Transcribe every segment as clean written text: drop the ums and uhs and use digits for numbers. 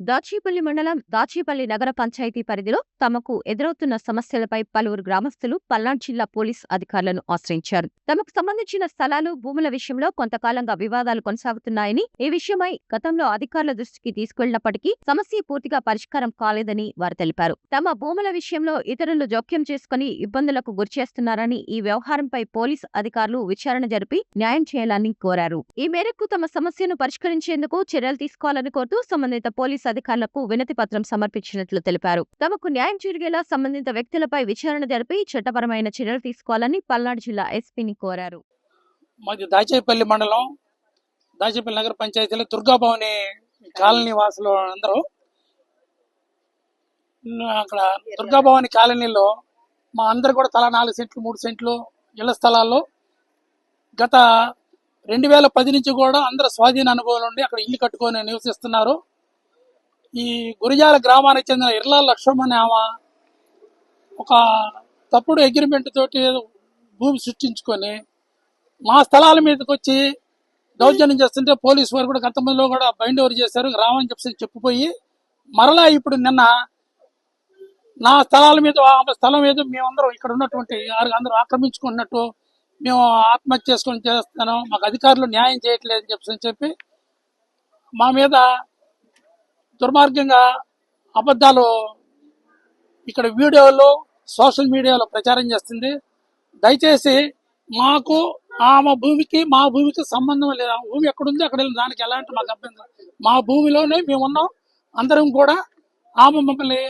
దాచేపల్లి మండలం దాచేపల్లి నగర పంచాయతీ పరిధిలో తమకు ఎదురవుతున్న సమస్యలపై పలువురు గ్రామస్తులు పల్నాడు జిల్లా పోలీస్ అధికారులను ఆశ్రయించారు. తమకు సంబంధించిన స్థలాలు, భూముల విషయంలో కొంతకాలంగా వివాదాలు కొనసాగుతున్నాయని, ఈ విషయమై గతంలో అధికారుల దృష్టికి తీసుకెళ్లినప్పటికీ సమస్య పూర్తిగా పరిష్కారం కాలేదని వారు తెలిపారు. తమ భూముల విషయంలో ఇతరులు జోక్యం చేసుకుని ఇబ్బందులకు గురిచేస్తున్నారని, ఈ వ్యవహారంపై పోలీస్ అధికారులు విచారణ జరిపి న్యాయం చేయాలని కోరారు. ఈ మేరకు తమ సమస్యను పరిష్కరించేందుకు చర్యలు తీసుకోవాలని కోరుతూ సంబంధిత పోలీస్ అధికారులకు వినతి పత్రం సమర్పించినట్లు తెలిపారు. తమకు న్యాయం జరిగేలా సంబంధిత వ్యక్తులపై విచారణ జరిపి చట్టపరమైన చర్యలు తీసుకోవాలని పల్నాడు జిల్లా ఎస్పీని కోరారు. మాది దాచేపల్లి మండలం దాచేపల్లి నగర పంచాయతీలో దుర్గాభవని కాలనీ వాసులు అందరూ అక్కడ దుర్గాభవని కాలనీలో మా అందరు కూడా తలా 4 సెంట్లు 3 సెంట్లు ఇళ్ల స్థలాల్లో గత 2010 నుంచి కూడా అందరూ స్వాధీన అనుభవం నుండి అక్కడ ఇల్లు కట్టుకొని నివసిస్తున్నారు. ఈ గురిజాల గ్రామానికి చెందిన ఇర్లా లక్ష్మణ్ అనే ఆమె ఒక తప్పుడు అగ్రిమెంట్ తోటి భూమి సృష్టించుకొని మా స్థలాల మీదకి వచ్చి దౌర్జన్యం చేస్తుంటే పోలీసు వారు కూడా గతంలో కూడా బైండ్ ఓవర్ చేశారు, రామని చెప్పిపోయి మరలా ఇప్పుడు నిన్న నా స్థలాల మీద ఆమె స్థలం మీద మేమందరం ఇక్కడ ఉన్నటువంటి అందరూ ఆక్రమించుకున్నట్టు మేము ఆత్మహత్య చేసుకొని చేస్తున్నాం, మాకు అధికారులు న్యాయం చేయట్లేదని చెప్పి మా మీద దుర్మార్గంగా అబద్ధాలు ఇక్కడ వీడియోలో సోషల్ మీడియాలో ప్రచారం చేస్తుంది. దయచేసి మాకు ఆమె భూమికి మా భూమికి సంబంధం లేదు. ఆ భూమి ఎక్కడుంది అక్కడ దానికి ఎలాంటి మాకు అభ్యంతరం, మా భూమిలోనే మేము ఉన్నాం. అందరం కూడా ఆమె మమ్మల్ని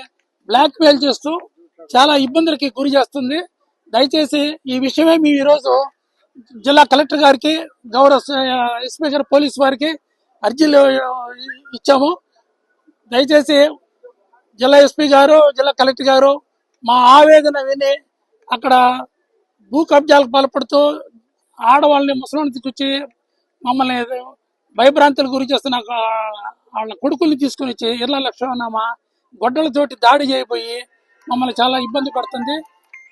బ్లాక్ మెయిల్ చేస్తూ చాలా ఇబ్బందులకి గురి చేస్తుంది. దయచేసి ఈ విషయమే మేము ఈరోజు జిల్లా కలెక్టర్ గారికి, గౌరవ ఎస్పీ గారు, పోలీసు వారికి అర్జీలు ఇచ్చాము. దయచేసి జిల్లా ఎస్పీ గారు, జిల్లా కలెక్టర్ గారు మా ఆవేదన విని అక్కడ భూ కబ్జాలకు పాల్పడుతూ ఆడవాళ్ళని, ముసలిని తీసుకొచ్చి మమ్మల్ని భయభ్రాంతులకు గురి చేస్తున్న వాళ్ళ కొడుకుల్ని తీసుకుని వచ్చి ఇర్లా లక్ష్మణమ్మ గొడ్డలతోటి దాడి చేయబోయి మమ్మల్ని చాలా ఇబ్బంది పడుతుంది.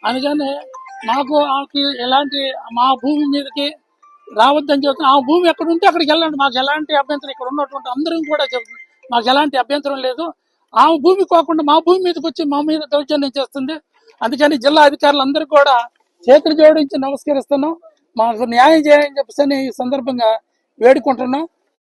అందుకని మాకు ఆమెకి ఎలాంటి మా భూమి మీదకి రావద్దని చెప్తున్నా. ఆ భూమి ఎక్కడ ఉంటే అక్కడికి వెళ్ళండి, మాకు ఎలాంటి అభ్యంతరం, ఇక్కడ ఉన్నటువంటి అందరం కూడా మాకు ఎలాంటి అభ్యంతరం లేదు. ఆమె భూమి కాకుండా మా భూమి మీదకి వచ్చి మా మీద దౌర్జన్యం చేస్తుంది. అందుకని జిల్లా అధికారులందరూ కూడా చేతులు జోడించి నమస్కరిస్తున్నాం, మాకు న్యాయం చేయాలని చెప్పేసి ఈ సందర్భంగా వేడుకుంటున్నాం.